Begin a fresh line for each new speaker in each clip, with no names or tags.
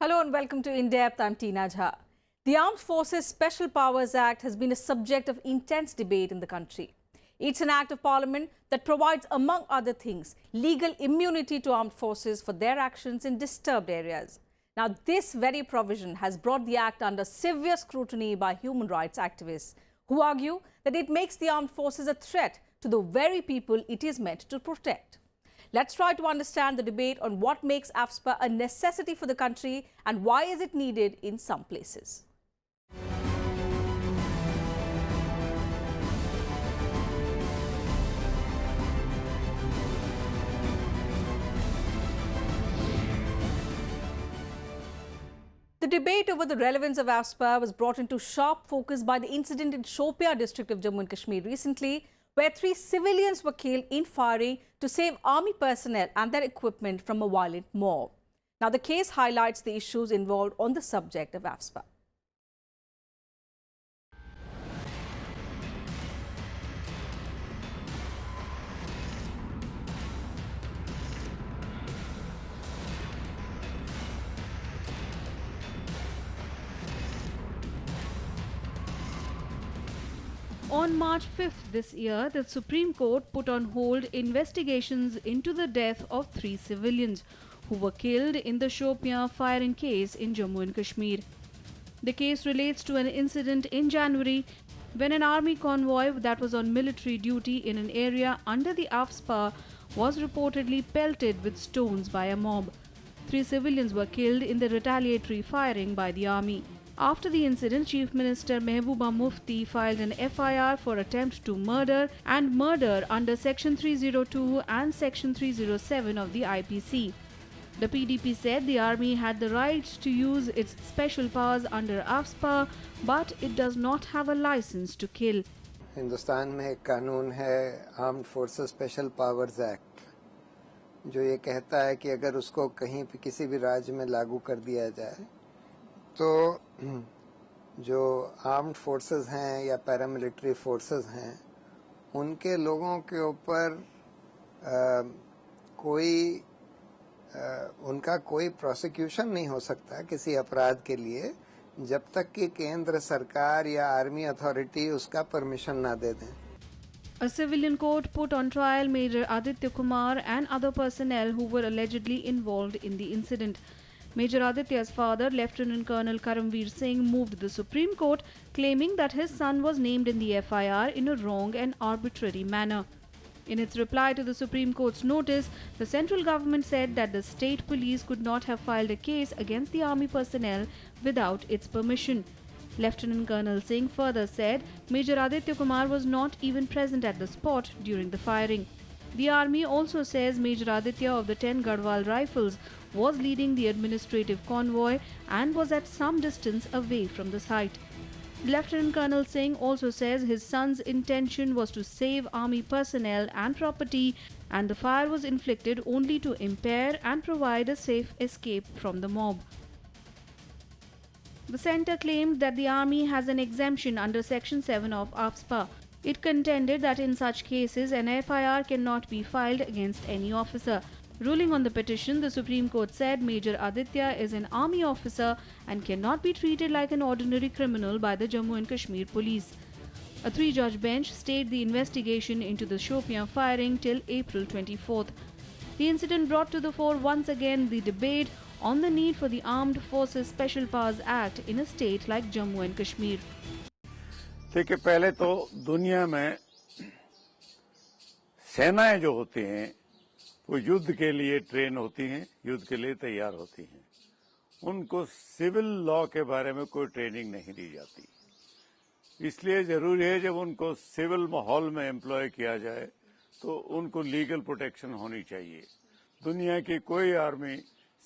Hello and welcome to In Depth. I'm Tina Jha. The Armed Forces Special Powers Act has been a subject of intense debate in the country. It's an act of parliament that provides, among other things, legal immunity to armed forces for their actions in disturbed areas. Now, this very provision has brought the act under severe scrutiny by human rights activists who argue that it makes the armed forces a threat to the very people it is meant to protect. Let's try to understand the debate on what makes AFSPA a necessity for the country and why is it needed in some places. The debate over the relevance of AFSPA was brought into sharp focus by the incident in Shopia district of Jammu and Kashmir recently, where 3 civilians were killed in firing to save army personnel and their equipment from a violent mob. Now, the case highlights the issues involved on the subject of AFSPA.
On March 5th this year, the Supreme Court put on hold investigations into the death of 3 civilians who were killed in the Shopia firing case in Jammu and Kashmir. The case relates to an incident in January when an army convoy that was on military duty in an area under the AFSPA was reportedly pelted with stones by a mob. 3 civilians were killed in the retaliatory firing by the army. After the incident, Chief Minister Mehbooba Mufti filed an FIR for attempt to murder and murder under Section 302 and Section 307 of the IPC. The PDP said the army had the right to use its special powers under AFSPA, but it does not have a license to kill.
Hindustan में एक कानून है armed forces special powers act, जो ये कहता है कि अगर उसको कहीं भी किसी भी राज्य में लागू कर दिया जाए तो जो आर्म्ड फोर्सेस हैं या पैरामिलिट्री फोर्सेस हैं उनके लोगों के ऊपर उनका कोई प्रोसिक्यूशन नहीं हो सकता किसी अपराध के लिए जब तक कि केंद्र सरकार या आर्मी अथॉरिटी उसका परमिशन ना दे दें.
A civilian court put on trial Major Aditya Kumar and other personnel who were allegedly involved in the incident. Major Aditya's father, Lieutenant Colonel Karamveer Singh, moved the Supreme Court, claiming that his son was named in the FIR in a wrong and arbitrary manner. In its reply to the Supreme Court's notice, the central government said that the state police could not have filed a case against the army personnel without its permission. Lieutenant Colonel Singh further said Major Aditya Kumar was not even present at the spot during the firing. The army also says Major Aditya of the 10 Garhwal Rifles was leading the administrative convoy and was at some distance away from the site. Lieutenant Colonel Singh also says his son's intention was to save army personnel and property, and the fire was inflicted only to impair and provide a safe escape from the mob. The centre claimed that the army has an exemption under Section 7 of AFSPA. It contended that in such cases an FIR cannot be filed against any officer. Ruling on the petition, the Supreme Court said Major Aditya is an army officer and cannot be treated like an ordinary criminal by the Jammu and Kashmir police. A 3-judge bench stayed the investigation into the Shopia firing till April 24th. The incident brought to the fore once again the debate on the need for the Armed Forces Special Powers Act in a state like Jammu and Kashmir.
देखिए, पहले तो दुनिया में सेनाएं जो होती हैं वो युद्ध के लिए ट्रेन होती हैं, युद्ध के लिए तैयार होती हैं. उनको सिविल लॉ के बारे में कोई ट्रेनिंग नहीं दी जाती. इसलिए जरूरी है जब उनको सिविल माहौल में एम्प्लॉय किया जाए तो उनको लीगल प्रोटेक्शन होनी चाहिए. दुनिया की कोई आर्मी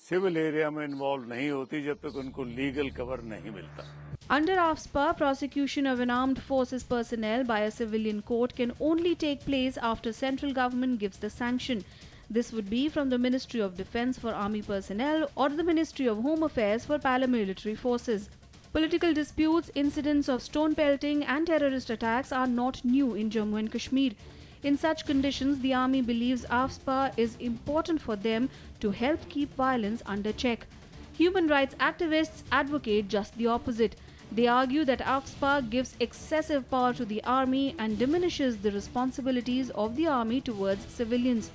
सिविल एरिया में इन्वॉल्व नहीं होती जब तक उनको लीगल कवर नहीं मिलता.
Under AFSPA, prosecution of an armed forces personnel by a civilian court can only take place after central government gives the sanction. This would be from the Ministry of Defence for Army Personnel or the Ministry of Home Affairs for Paramilitary Forces. Political disputes, incidents of stone pelting and terrorist attacks are not new in Jammu and Kashmir. In such conditions, the army believes AFSPA is important for them to help keep violence under check. Human rights activists advocate just the opposite. They argue that AFSPA gives excessive power to the army and diminishes the responsibilities of the army towards civilians.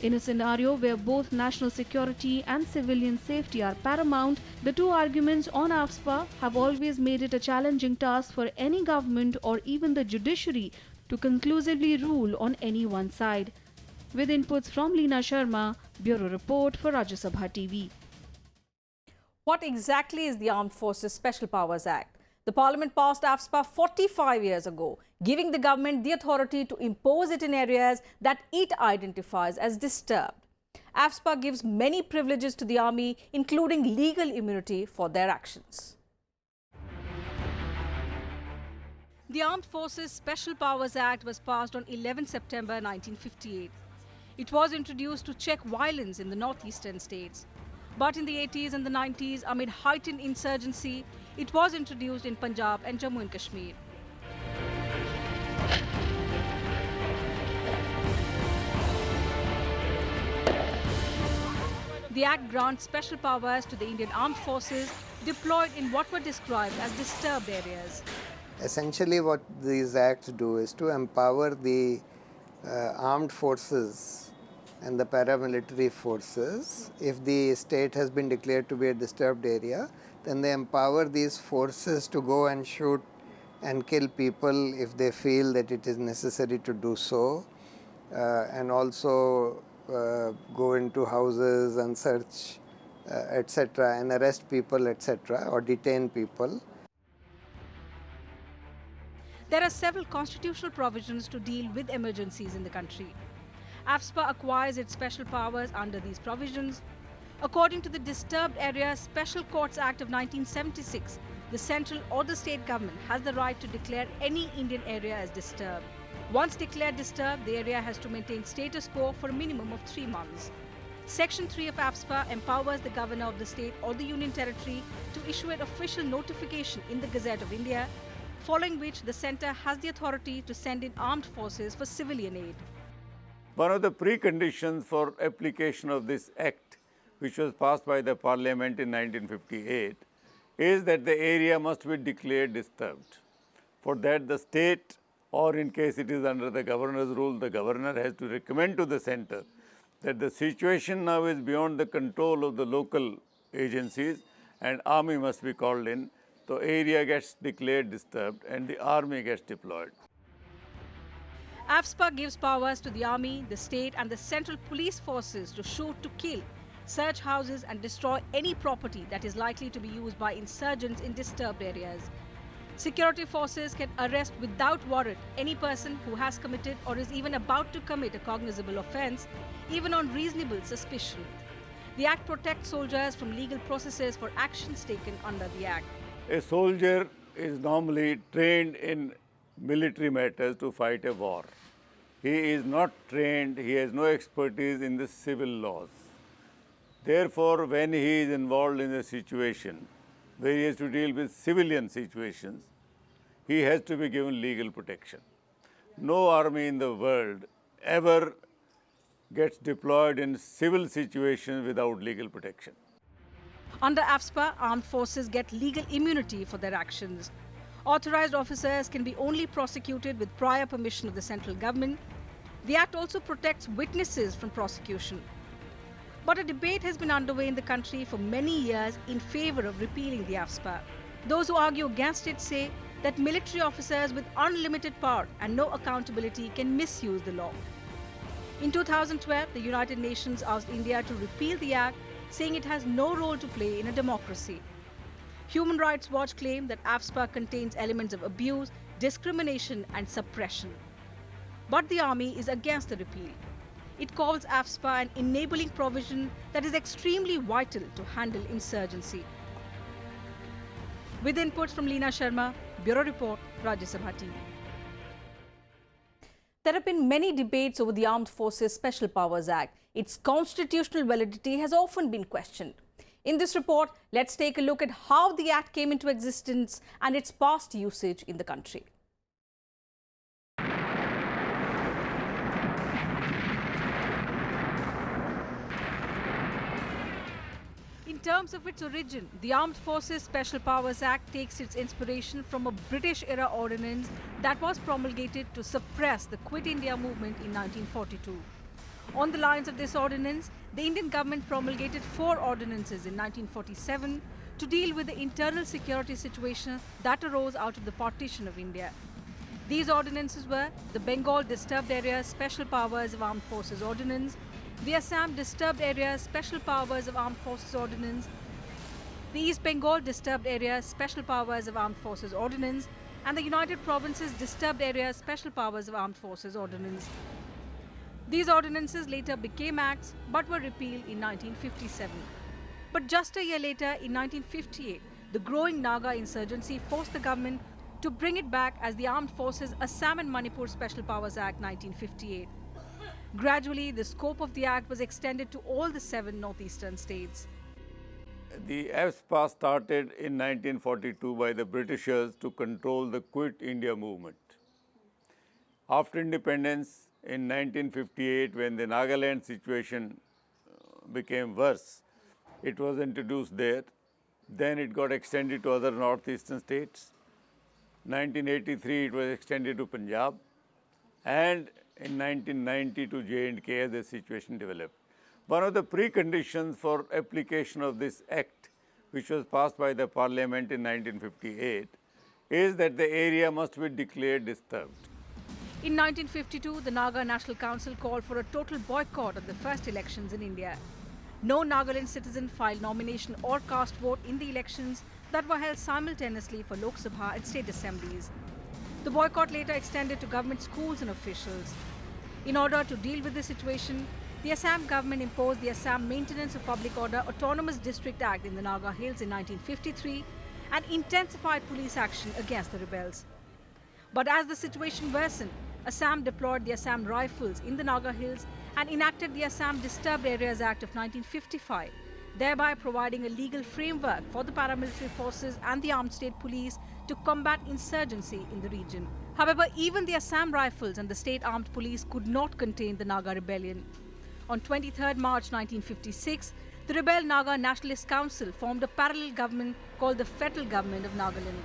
In a scenario where both national security and civilian safety are paramount, the two arguments on AFSPA have always made it a challenging task for any government or even the judiciary to conclusively rule on any one side. With inputs from Leena Sharma, Bureau Report for Rajya Sabha TV.
What exactly is the Armed Forces Special Powers Act? The Parliament passed AFSPA 45 years ago, giving the government the authority to impose it in areas that it identifies as disturbed. AFSPA gives many privileges to the army, including legal immunity for their actions. The Armed Forces Special Powers Act was passed on 11 September 1958. It was introduced to check violence in the northeastern states. But in the 80s and the 90s, amid heightened insurgency, it was introduced in Punjab and Jammu and Kashmir. The Act grants special powers to the Indian Armed Forces deployed in what were described as disturbed areas.
Essentially what these acts do is to empower the armed forces and the paramilitary forces. If the state has been declared to be a disturbed area, then they empower these forces to go and shoot and kill people if they feel that it is necessary to do so, and also go into houses and search, etc., and arrest people, etc., or detain people.
There are several constitutional provisions to deal with emergencies in the country. AFSPA acquires its special powers under these provisions. According to the Disturbed Areas Special Courts Act of 1976, the central or the state government has the right to declare any Indian area as disturbed. Once declared disturbed, the area has to maintain status quo for a minimum of 3 months. Section 3 of AFSPA empowers the governor of the state or the union territory to issue an official notification in the Gazette of India, following which the centre has the authority to send in armed forces for civilian aid.
One of the preconditions for application of this act, which was passed by the Parliament in 1958, is that the area must be declared disturbed. For that, the state, or in case it is under the governor's rule, the governor has to recommend to the centre that the situation now is beyond the control of the local agencies and army must be called in. The area gets declared disturbed and the army gets deployed.
AFSPA gives powers to the army, the state and the central police forces to shoot to kill, search houses and destroy any property that is likely to be used by insurgents in disturbed areas. Security forces can arrest without warrant any person who has committed or is even about to commit a cognizable offence, even on reasonable suspicion. The Act protects soldiers from legal processes for actions taken under the Act.
A soldier is normally trained in military matters to fight a war. He is not trained, he has no expertise in the civil laws. Therefore, when he is involved in a situation where he has to deal with civilian situations, he has to be given legal protection. No army in the world ever gets deployed in civil situations without legal protection.
Under AFSPA, armed forces get legal immunity for their actions. Authorized officers can be only prosecuted with prior permission of the central government. The Act also protects witnesses from prosecution. But a debate has been underway in the country for many years in favor of repealing the AFSPA. Those who argue against it say that military officers with unlimited power and no accountability can misuse the law. In 2012, the United Nations asked India to repeal the Act, saying it has no role to play in a democracy. Human Rights Watch claimed that AFSPA contains elements of abuse, discrimination and suppression. But the army is against the repeal. It calls AFSPA an enabling provision that is extremely vital to handle insurgency. With inputs from Leena Sharma, Bureau Report, Rajya Sabha TV. There have been many debates over the Armed Forces Special Powers Act. Its constitutional validity has often been questioned. In this report, let's take a look at how the Act came into existence and its past usage in the country. In terms of its origin, the Armed Forces Special Powers Act takes its inspiration from a British-era ordinance that was promulgated to suppress the Quit India movement in 1942. On the lines of this ordinance, the Indian government promulgated 4 ordinances in 1947 to deal with the internal security situation that arose out of the partition of India. These ordinances were the Bengal Disturbed Areas Special Powers of Armed Forces Ordinance, the Assam Disturbed Areas Special Powers of Armed Forces Ordinance, the East Bengal Disturbed Areas Special Powers of Armed Forces Ordinance, and the United Provinces Disturbed Areas Special Powers of Armed Forces Ordinance. These ordinances later became acts but were repealed in 1957. But just a year later, in 1958, the growing Naga insurgency forced the government to bring it back as the Armed Forces Assam and Manipur Special Powers Act 1958. Gradually, the scope of the act was extended to all the 7 northeastern states.
The AFSPA started in 1942 by the Britishers to control the Quit India movement. After independence in 1958, when the Nagaland situation became worse, it was introduced there. Then it got extended to other northeastern states. 1983, it was extended to Punjab. And in 1990 to J&K as the situation developed. One of the preconditions for application of this act, which was passed by the parliament in 1958, is that the area must be declared disturbed.
In 1952, the Naga National Council called for a total boycott of the first elections in India. No Nagaland citizen filed nomination or cast vote in the elections that were held simultaneously for Lok Sabha and state assemblies. The boycott later extended to government schools and officials. In order to deal with the situation, the Assam government imposed the Assam Maintenance of Public Order Autonomous District Act in the Naga Hills in 1953 and intensified police action against the rebels. But as the situation worsened, Assam deployed the Assam Rifles in the Naga Hills and enacted the Assam Disturbed Areas Act of 1955, thereby providing a legal framework for the paramilitary forces and the armed state police to combat insurgency in the region. However, even the Assam Rifles and the state armed police could not contain the Naga rebellion. On 23rd March 1956, the rebel Naga Nationalist Council formed a parallel government called the Federal Government of Nagaland.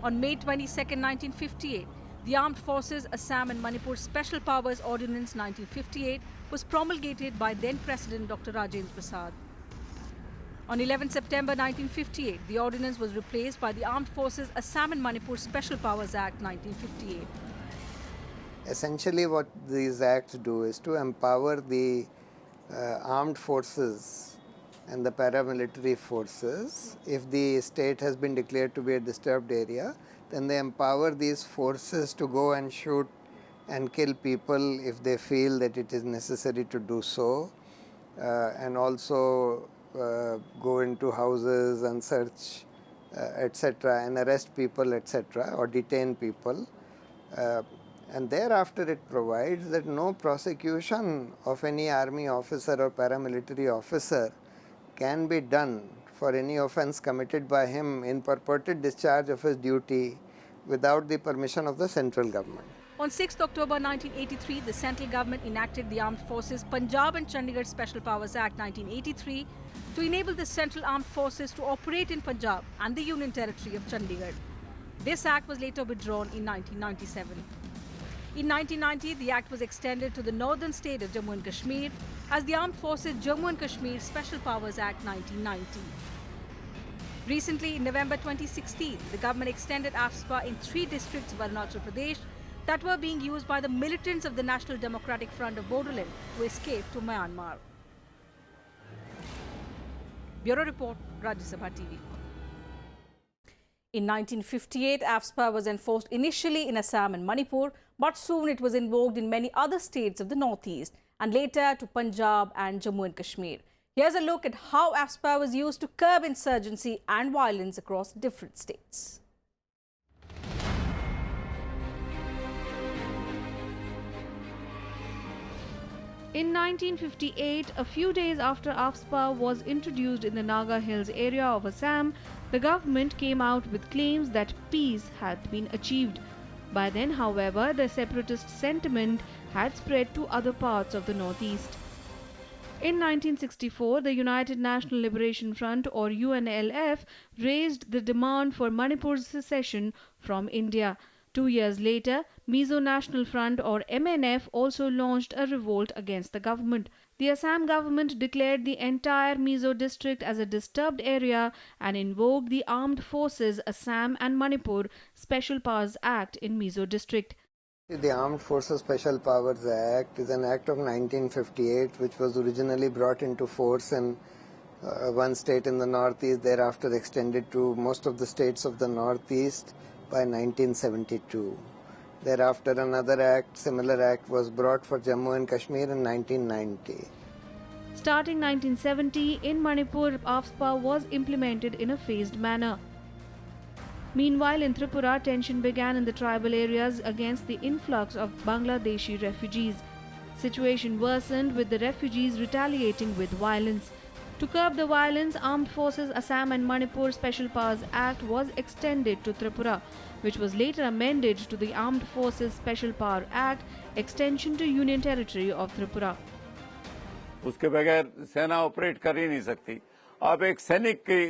On May 22, 1958, the Armed Forces Assam and Manipur Special Powers Ordinance 1958 was promulgated by then President Dr. Rajendra Prasad. On 11 September 1958, the ordinance was replaced by the Armed Forces Assam and Manipur Special Powers Act 1958.
Essentially what these acts do is to empower the armed forces and the paramilitary forces. If the state has been declared to be a disturbed area, then they empower these forces to go and shoot and kill people if they feel that it is necessary to do so, and also go into houses and search, etc., and arrest people, etc., or detain people. And thereafter it provides that no prosecution of any army officer or paramilitary officer can be done for any offence committed by him in purported discharge of his duty without the permission of the central government.
On 6 October 1983, the central government enacted the Armed Forces Punjab and Chandigarh Special Powers Act 1983 to enable the Central Armed Forces to operate in Punjab and the Union Territory of Chandigarh. This act was later withdrawn in 1997. In 1990, the act was extended to the northern state of Jammu and Kashmir as the Armed Forces Jammu and Kashmir Special Powers Act 1990. Recently, in November 2016, the government extended AFSPA in 3 districts of Arunachal Pradesh that were being used by the militants of the National Democratic Front of Bodoland to escape to Myanmar. Bureau Report, Rajya Sabha TV. In 1958, AFSPA was enforced initially in Assam and Manipur, but soon it was invoked in many other states of the northeast and later to Punjab and Jammu and Kashmir. Here's a look at how AFSPA was used to curb insurgency and violence across different states.
In 1958, a few days after AFSPA was introduced in the Naga Hills area of Assam, the government came out with claims that peace had been achieved. By then, however, the separatist sentiment had spread to other parts of the northeast. In 1964, the United National Liberation Front, or UNLF, raised the demand for Manipur's secession from India. 2 years later, Mizo National Front, or MNF, also launched a revolt against the government. The Assam government declared the entire Mizo district as a disturbed area and invoked the Armed Forces Assam and Manipur Special Powers Act in Mizo district.
The Armed Forces Special Powers Act is an act of 1958 which was originally brought into force in one state in the northeast, thereafter extended to most of the states of the northeast by 1972. Thereafter another act, similar act, was brought for Jammu and Kashmir in 1990.
Starting 1970, in Manipur, AFSPA was implemented in a phased manner. Meanwhile, in Tripura, tension began in the tribal areas against the influx of Bangladeshi refugees. Situation worsened with the refugees retaliating with violence. To curb the violence, Armed Forces Assam and Manipur Special Powers Act was extended to Tripura, which was later amended to the Armed Forces Special Power Act, extension to Union Territory of Tripura.
उसके बगैर सेना operate कर ही नहीं सकती। आप एक सैनिक की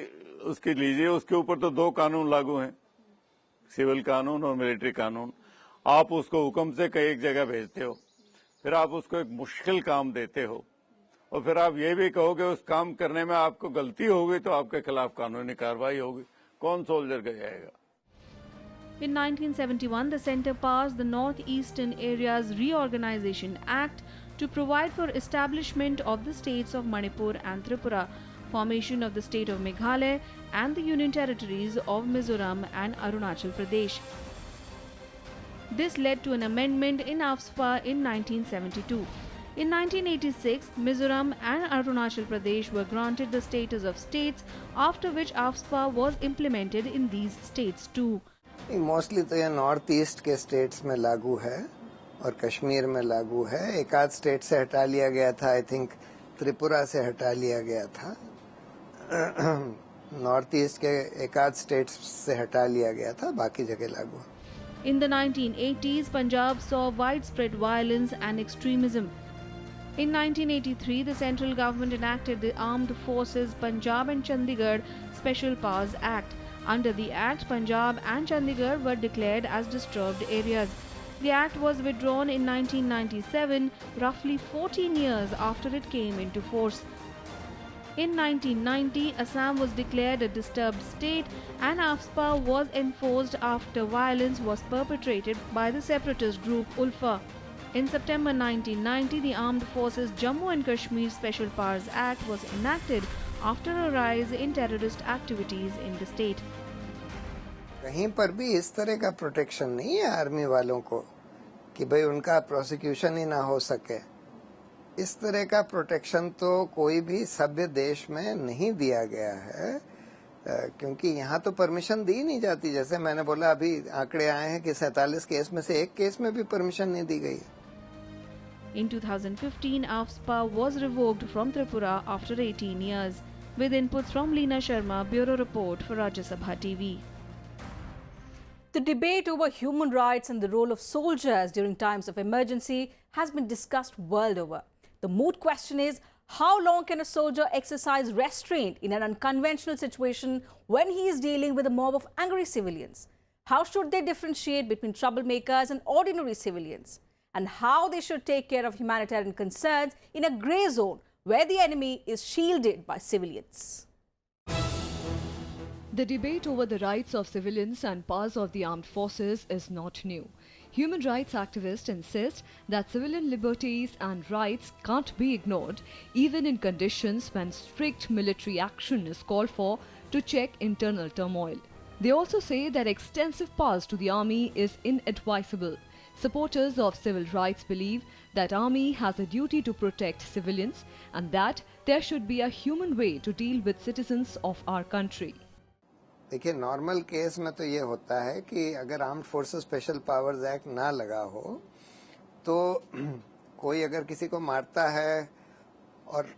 उसकी लीजिए, उसके ऊपर तो 2 कानून लागू हैं, सिविल कानून और मिलिट्री कानून। आप उसको हुक्म से कई एक जगह भेजते हो, फिर आप उसको एक मुश्किल काम देते हो, और फिर आप ये भी कहोगे उस काम करने में आपको गलती होगी तो आपके खिलाफ कानूनी कार्रवाई होगी। कौन सोल्जर का जाएगा?
In 1971, the centre passed the Northeastern Areas Reorganisation Act to provide for establishment of the states of Manipur and Tripura, formation of the state of Meghalaya and the union territories of Mizoram and Arunachal Pradesh. This led to an amendment in AFSPA in 1972. In 1986, Mizoram and Arunachal Pradesh were granted the status of states, after which AFSPA was implemented in these states too.
Mostly तो ये north east के states में लागू है और कश्मीर में लागू है। एक आध स्टेट से हटा लिया गया था, आई थिंक त्रिपुरा से हटा लिया गया था। नॉर्थ ईस्ट के एक आध स्टेट्स से हटा लिया गया था, बाकी जगह लागू।
In the 1980s, Punjab saw widespread violence and extremism. In 1983, the central government enacted the Armed Forces Punjab and Chandigarh Special Powers Act. Under the Act, Punjab and Chandigarh were declared as disturbed areas. The Act was withdrawn in 1997, roughly 14 years after it came into force. In 1990, Assam was declared a disturbed state and AFSPA was enforced after violence was perpetrated by the separatist group ULFA. In September 1990, the Armed Forces Jammu and Kashmir Special Powers Act was enacted after a rise in terrorist activities in the state.
कहीं पर भी इस तरह का protection नहीं है army वालों को कि भाई उनका प्रोसिक्यूशन ही ना हो सके। इस तरह का प्रोटेक्शन तो कोई भी सभ्य देश में नहीं दिया गया है, क्योंकि यहाँ तो परमिशन दी नहीं जाती। जैसे मैंने बोला, अभी आंकड़े आए हैं कि 47 केस में से एक केस में भी परमिशन नहीं दी गई।
In 2015, AFSPA was revoked from Tripura after 18 years. With inputs from Leena Sharma, Bureau Report for Rajya Sabha TV.
The debate over human rights and the role of soldiers during times of emergency has been discussed world over. The moot question is, how long can a soldier exercise restraint in an unconventional situation when he is dealing with a mob of angry civilians? How should they differentiate between troublemakers and ordinary civilians? And how they should take care of humanitarian concerns in a grey zone where the enemy is shielded by civilians.
The debate over the rights of civilians and powers of the armed forces is not new. Human rights activists insist that civilian liberties and rights can't be ignored, even in conditions when strict military action is called for to check internal turmoil. They also say that extensive powers to the army is inadvisable. Supporters of civil rights believe that army has a duty to protect civilians and that there should be a human way to deal with citizens of our country.
देखिए, normal case में तो ये होता है कि अगर armed forces special powers act ना लगा हो तो कोई अगर किसी को मारता है और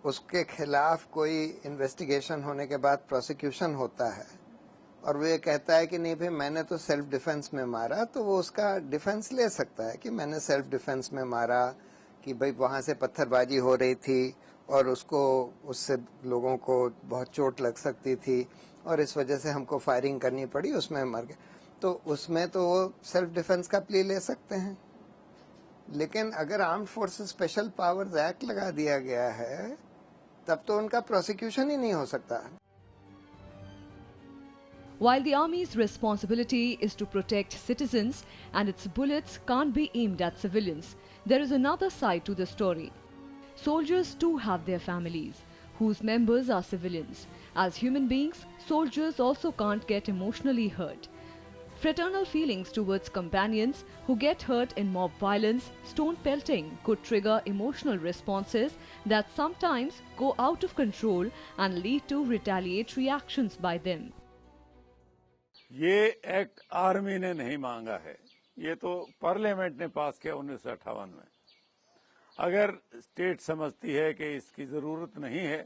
उसके खिलाफ कोई इन्वेस्टिगेशन होने के बाद प्रोसिक्यूशन होता है और वो ये कहता है कि नहीं भाई मैंने तो सेल्फ डिफेंस में मारा, तो वो उसका डिफेंस ले सकता है कि मैंने सेल्फ डिफेंस में मारा, कि भाई वहां से पत्थरबाजी हो रही थी और उसको उससे लोगों को बहुत चोट लग सकती थी और इस वजह से हमको फायरिंग करनी पड़ी, उसमें मर गए। तो उसमें तो वो सेल्फ डिफेंस का प्ली ले सकते हैं, लेकिन अगर armed forces special powers act लगा दिया गया है तब तो उनका प्रोसिक्यूशन ही नहीं हो सकता।
While the army's responsibility is to protect citizens and its bullets can't be aimed at civilians, there is another side to the story. Soldiers too have their families, whose members are civilians. As human beings, soldiers also can't get emotionally hurt. Fraternal feelings towards companions who get hurt in mob violence, stone pelting could trigger emotional responses that sometimes go out of control and lead to retaliatory actions by them.
ये act army ने नहीं मांगा है, ये तो parliament ने पास किया 1958 में। अगर स्टेट समझती है कि इसकी जरूरत नहीं है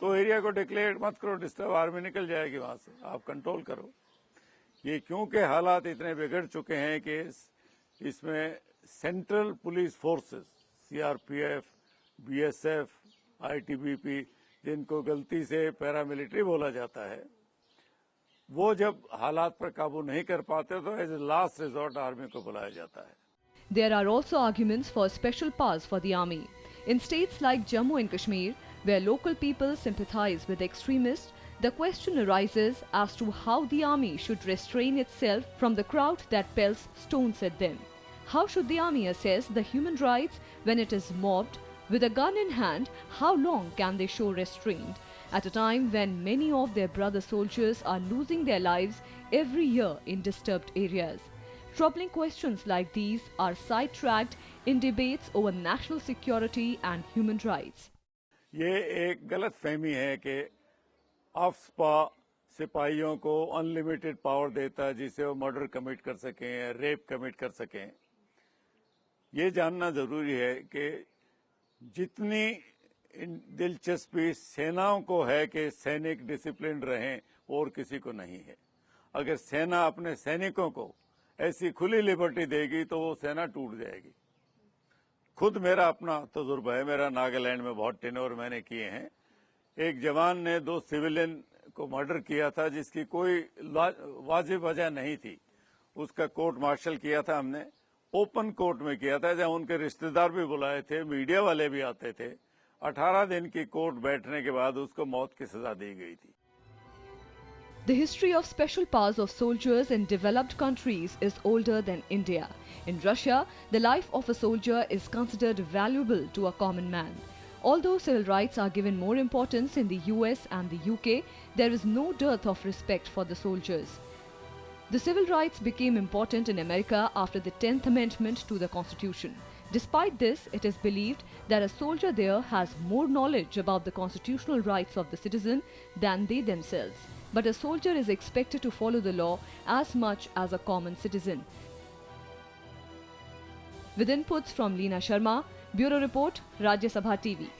तो एरिया को डिक्लेयर मत करो, डिस्टर्ब, आर्मी निकल जाएगी वहां से, आप कंट्रोल करो। ये क्योंकि हालात इतने बिगड़ चुके हैं कि इसमें central police forces, CRPF, BSF, ITBP, जिनको गलती से पैरामिलिट्री बोला जाता है, वो जब हालात पर काबू नहीं कर पाते तो as a last resort army को बुलाया जाता है।
There are also arguments for special powers for the army. In states like Jammu and Kashmir, where local people sympathize with extremists, the question arises as to how the army should restrain itself from the crowd that pelts stones at them. How should the army assess the human rights when it is mobbed? With a gun in hand, how long can they show restraint? At a time when many of their brother soldiers are losing their lives every year in disturbed areas. Troubling questions like these are sidetracked in debates over national security and human rights.
ये एक गलत फहमी है कि AFSPA सिपाहियों को unlimited power देता है जिससे वो मर्डर कमिट कर सकें, रेप कमिट कर सकें। ये जानना जरूरी है कि जितनी दिलचस्पी सेनाओं को है कि सैनिक डिसिप्लिन रहें और किसी को नहीं है। अगर सेना अपने सैनिकों को ऐसी खुली लिबर्टी देगी तो वो सेना टूट जाएगी। खुद मेरा अपना तजुर्बा है, मेरा नागालैंड में बहुत टेन्योर मैंने किए हैं। एक जवान ने 2 सिविलियन को मर्डर किया था जिसकी कोई वाजिब वजह नहीं थी। उसका कोर्ट मार्शल किया था हमने, ओपन कोर्ट में किया था, जहां उनके रिश्तेदार भी बुलाए थे, मीडिया वाले भी आते थे। 18 दिन की कोर्ट बैठने के बाद उसको मौत की सजा दी गई थी।
The history of special powers of soldiers in developed countries is older than India. In Russia, the life of a soldier is considered valuable to a common man. Although civil rights are given more importance in the US and the UK, there is no dearth of respect for the soldiers. The civil rights became important in America after the 10th Amendment to the Constitution. Despite this, it is believed that a soldier there has more knowledge about the constitutional rights of the citizen than they themselves. But a soldier is expected to follow the law as much as a common citizen. With inputs from Leena Sharma, Bureau Report, Rajya Sabha TV.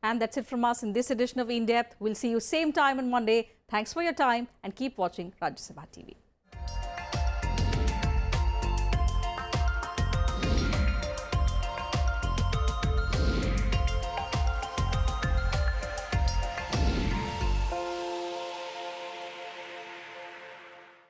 And that's it from us in this edition of In Depth. We'll see you same time on Monday. Thanks for your time and keep watching Rajya Sabha TV.